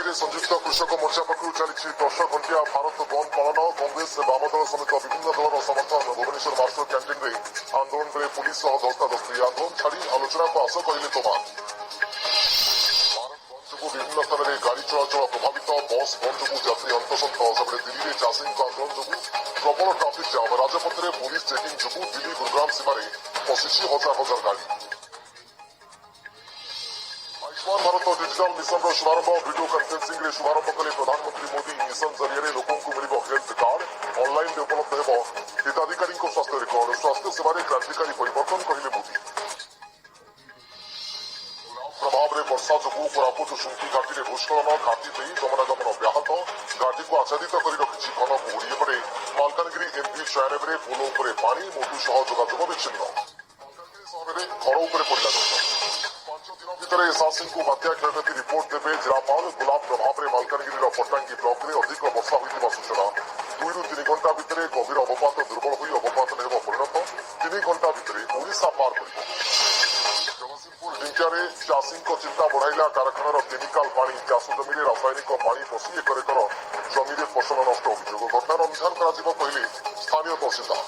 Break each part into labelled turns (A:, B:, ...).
A: में संयुक्त कृषक मोर्चा पक्षर चली 10 घंटिया भारत बंद पालन कांग्रेस बामदल समेत विभिन्न दलर समर्थन भुवनेश्वर मास्टर कैंटीन में आंदोलन बेले पुलिस धस्ताधस्ती आंदोलन छाड़ी आलोचना को आस कहले तोमार भारत बंद जो विभिन्न स्थान में गाड़ी चलाचल प्रभावित बस बंद जो यात्री हंतसंत सेपटे दिल्ली में चाषी आंदोलन जो प्रबल ट्राफिक जाम राजपथ में पुलिस चेकिंग जो दिल्ली गुरुग्राम सीमार पशिश हजार हजार गाड़ी आयुष्मान भारत डिजिटल मिशन शुभारंभ वीडियो कन्फरेन्सिंग रे शुभारंभ कले प्रधानमंत्री मोदी मिशन जरिए लोकों को मिल हेल्थ कार्ड ऑनलाइन उपलब्ध हो हिताधिकारी स्वास्थ्य रेकर्ड स्वास्थ्य सेवार क्रांतिकारी परिवर्तन कहले मोदी प्रभाव में वर्षा जो कोरापुट सुंकी घाटी में भूस्खलन घाटी में गमनागमन व्याहत घाटी को आच्छादित कर रखी घन कुहुड़ी एपटे मालकानगिरी एमपी चयन में पोल उपर पानी मोटू सह जोगाजोग विच्छिन्न मालकानगिरी सहर में घर उपर पड़ा दंड 5 दिन भितर एसआरसी को बात्या क्षयक्षति रिपोर्ट देवे जिलापाल गुलाब प्रभाव में मालकानगिरी पट्टांगी ब्लक में अधिक वर्षा होता सूचना 2 ରୁ 3 घंटा भितर गभीर अवपात दुर्बल हो अवपात में परिणत 3 घंटा भितर ओडिशा पार कर जगतसिंहपुर ढिंकिया चाषी चिंता बढ़ाइला कारखानार केमिकाल पानी चाष जमी रासायनिक पानी पशि एकर एकर जमी फसल नष्ट अभियोग घटनार अनुधान कहले स्थानीय तहसीलदार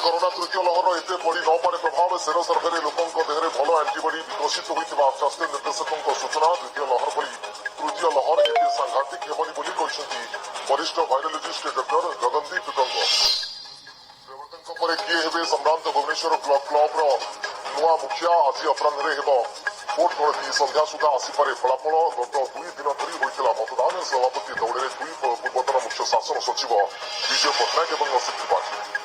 A: कोरोना तृतीय लहर एत पड़ न पारे प्रभाव सेर सर्भे लोकों देहरे भल आंटीबडी विकसित होता स्वास्थ्य निर्देशकों सूचना द्वितीय लहर भली तृतीय लहर एत सांघातिक हेबनी वरिष्ठ भाइरोलोजिस्ट डॉक्टर गगनदीप गंग देवव्रतों पर किए हे सम्रांत भुवनेश्वर क्लब नुआ मुखिया आज अपराह भोट गणति संध्या सुधा आसपे फलाफल गत 2 दिन धरी होता मतदान सभापति दौड़े 2 पूर्वतन मुख्य शासन सचिव विजय पट्टनायक और असित त्रिपाठी